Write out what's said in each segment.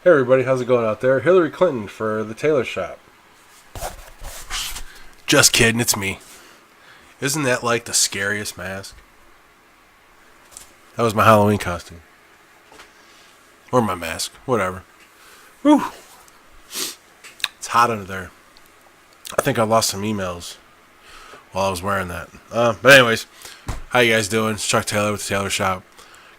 Hey everybody, how's it going out there? Hillary Clinton for the tailor shop. Just kidding, it's me. Isn't that like the scariest mask? That was my Halloween costume. Or my mask, whatever. Whew. It's hot under there. I think I lost some emails while I was wearing that. But anyways, how you guys doing? It's Chuck Taylor with the Tailor Shop.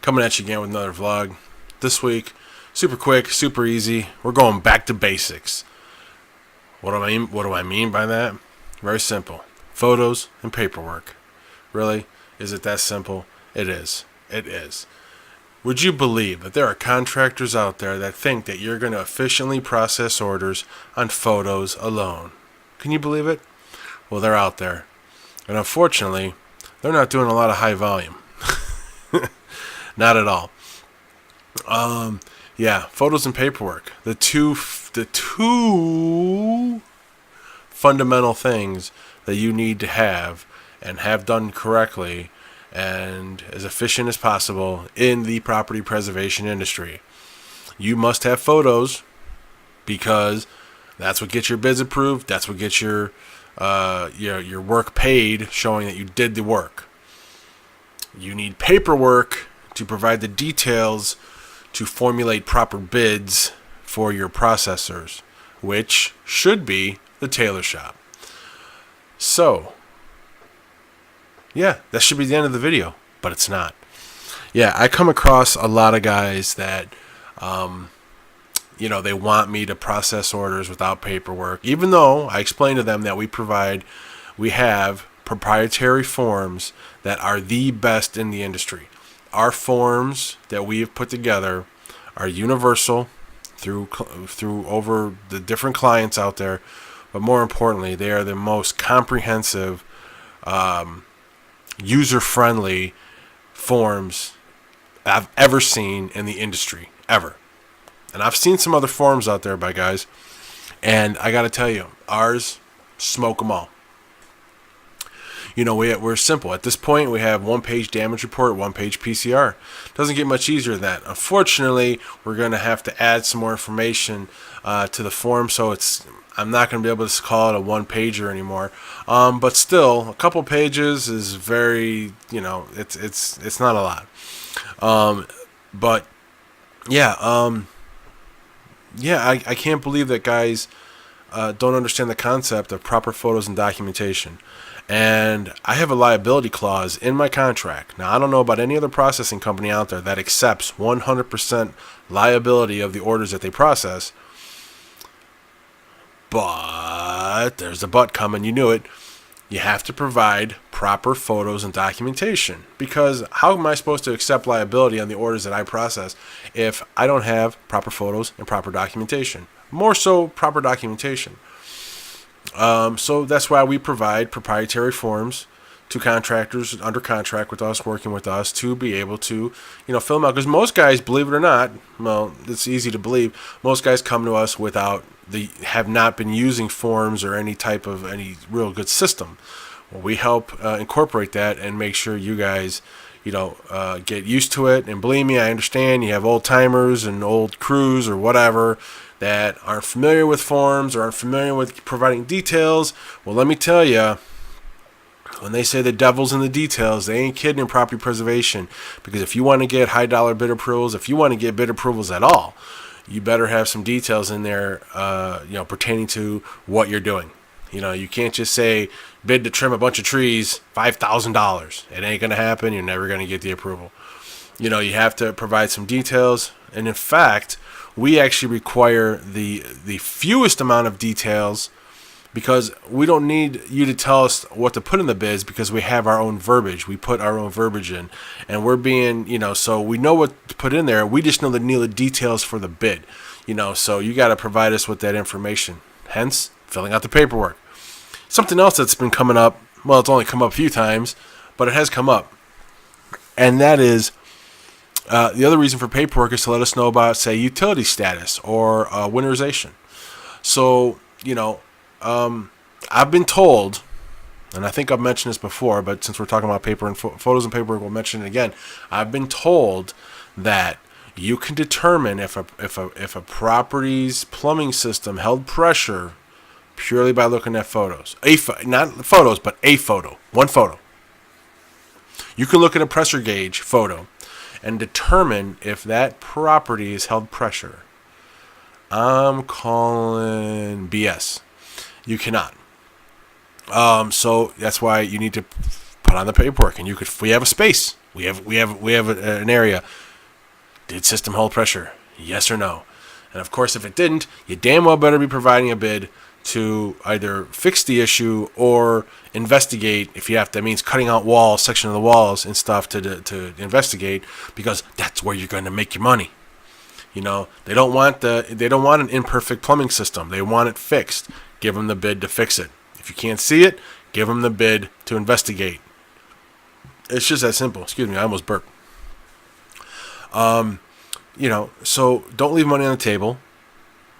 Coming at you again with another vlog. This week, super quick, super easy. We're going back to basics. What do I mean by that? Very simple. Photos and paperwork. Really? Is it that simple? It is. It is. Would you believe that there are contractors out there that think that you're going to efficiently process orders on photos alone? Can you believe it? Well, they're out there. And unfortunately, they're not doing a lot of high volume. Not at all. Yeah, photos and paperwork. The two fundamental things that you need to have and have done correctly and as efficient as possible in the property preservation industry. You must have photos because that's what gets your bids approved. That's what gets your work paid, showing that you did the work. You need paperwork to provide the details to formulate proper bids for your processors, which should be the tailor shop. So, yeah, that should be the end of the video, but it's not. Yeah, I come across a lot of guys that, they want me to process orders without paperwork, even though I explain to them that we have proprietary forms that are the best in the industry. Our forms that we have put together are universal through over the different clients out there, but more importantly, they are the most comprehensive, user-friendly forms I've ever seen in the industry, ever. And I've seen some other forms out there by guys, and I got to tell you, ours smoke them all. We're simple. At this point, we have one-page damage report, one-page PCR. Doesn't get much easier than that. Unfortunately, we're going to have to add some more information to the form, so I'm not going to be able to call it a one-pager anymore. But still, a couple pages is very, it's not a lot. But yeah, I can't believe that guys don't understand the concept of proper photos and documentation. And I have a liability clause in my contract. Now, I don't know about any other processing company out there that accepts 100% liability of the orders that they process. But there's a but coming. You knew it. You have to provide proper photos and documentation. Because how am I supposed to accept liability on the orders that I process if I don't have proper photos and proper documentation? More so, proper documentation. So that's why we provide proprietary forms to contractors under contract with us, working with us, to be able to, fill them out. Because most guys, believe it or not, well, it's easy to believe, most guys come to us have not been using forms or any real good system. Well, we help incorporate that and make sure you guys, get used to it. And believe me, I understand you have old timers and old crews or whatever that aren't familiar with forms or aren't familiar with providing details. Well, let me tell you, when they say the devil's in the details, they ain't kidding in property preservation. Because if you want to get high dollar bid approvals, if you want to get bid approvals at all, you better have some details in there, pertaining to what you're doing. You can't just say bid to trim a bunch of trees, $5,000. It ain't going to happen. You're never going to get the approval. You have to provide some details. And in fact, we actually require the fewest amount of details because we don't need you to tell us what to put in the bids because we have our own verbiage. We put our own verbiage in. And we're being, so we know what to put in there. We just need the details for the bid. So you got to provide us with that information. Hence, filling out the paperwork. Something else that's been coming up, well, it's only come up a few times, but it has come up. And that is, the other reason for paperwork is to let us know about, say, utility status or winterization. So, I've been told, and I think I've mentioned this before, but since we're talking about paper and photos and paperwork, we'll mention it again. I've been told that you can determine if a property's plumbing system held pressure purely by looking at photos. Not photos, but a photo. One photo. You can look at a pressure gauge photo and determine if that property is held pressure. I'm calling BS. You cannot. So that's why you need to put on the paperwork. And we have a space. We have an area. Did system hold pressure? Yes or no? And of course, if it didn't, you damn well better be providing a bid to either fix the issue or investigate. If you have to, that means cutting out walls, section of the walls and stuff to investigate, because that's where you're going to make your money. You know, they don't want an imperfect plumbing system. They want it fixed. Give them the bid to fix it. If you can't see it, give them the bid to investigate. It's just that simple. Excuse me, I almost burped. You know, so don't leave money on the table,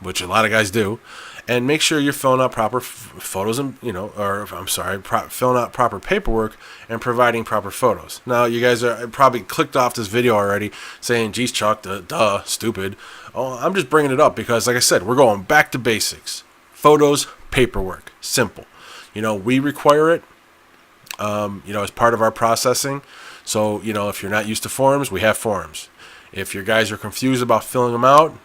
which a lot of guys do, and make sure you're filling out proper photos and, filling out proper paperwork and providing proper photos. Now, you guys are probably clicked off this video already saying, geez, Chuck, duh, stupid. Oh, I'm just bringing it up because, like I said, we're going back to basics. Photos, paperwork, simple. You know, we require it, as part of our processing. So, if you're not used to forms, we have forms. If your guys are confused about filling them out,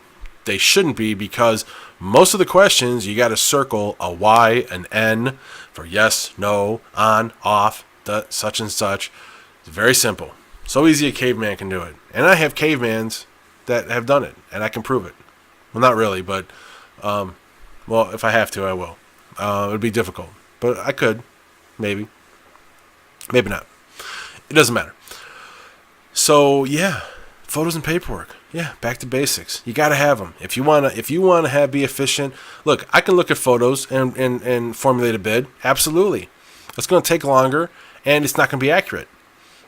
they shouldn't be, because most of the questions you got to circle a Y, an N for yes, no, on, off, such and such. It's very simple. So easy a caveman can do it. And I have cavemans that have done it, and I can prove it. Well, not really, but if I have to, I will. It would be difficult, but I could, maybe not. It doesn't matter. So yeah. Photos and paperwork. Yeah, back to basics. You got to have them. If you want to be efficient, look, I can look at photos and formulate a bid. Absolutely. It's going to take longer, and it's not going to be accurate.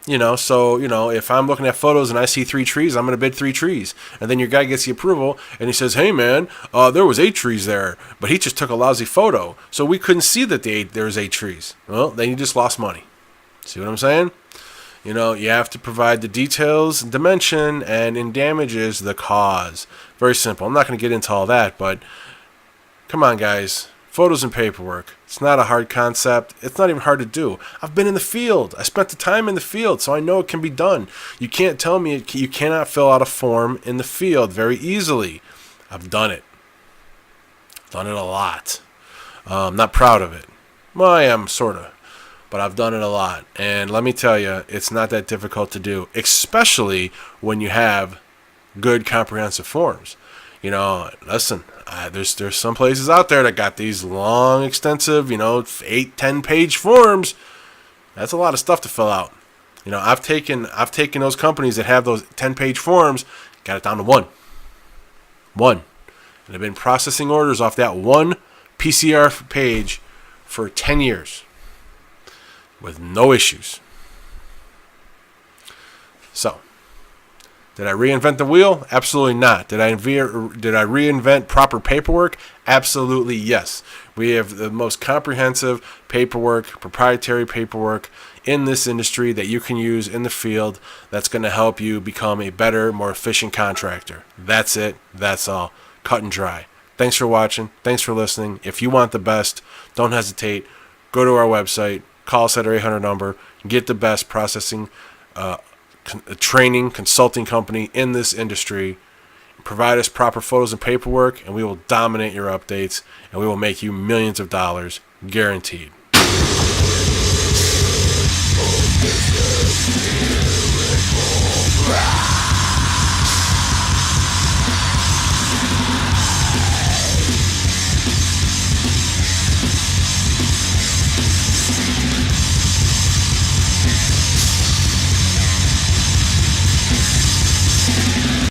If I'm looking at photos and I see 3 trees, I'm going to bid 3 trees. And then your guy gets the approval, and he says, hey, man, there was 8 trees there, but he just took a lousy photo, so we couldn't see that there was 8 trees. Well, then you just lost money. See what I'm saying? You have to provide the details, dimension, and in damages, the cause. Very simple. I'm not going to get into all that, but come on, guys. Photos and paperwork. It's not a hard concept. It's not even hard to do. I've been in the field. I spent the time in the field, so I know it can be done. You can't tell me you cannot fill out a form in the field very easily. I've done it. I've done it a lot. I'm not proud of it. Well, I am, sort of. But I've done it a lot, and let me tell you, it's not that difficult to do, especially when you have good comprehensive forms. Listen, there's some places out there that got these long, extensive, 8-10 page forms. That's a lot of stuff to fill out. I've taken those companies that have those 10-page forms, got it down to one, and I've been processing orders off that one PCR page for 10 years. With no issues. So, did I reinvent the wheel? Absolutely not. Did I reinvent proper paperwork? Absolutely yes. We have the most comprehensive paperwork, proprietary paperwork in this industry that you can use in the field that's going to help you become a better, more efficient contractor. That's it. That's all. Cut and dry. Thanks for watching. Thanks for listening. If you want the best, don't hesitate. Go to our website. Call us at our 800 number. Get the best processing, training, consulting company in this industry. Provide us proper photos and paperwork, and we will dominate your updates, and we will make you millions of dollars, guaranteed. Oh,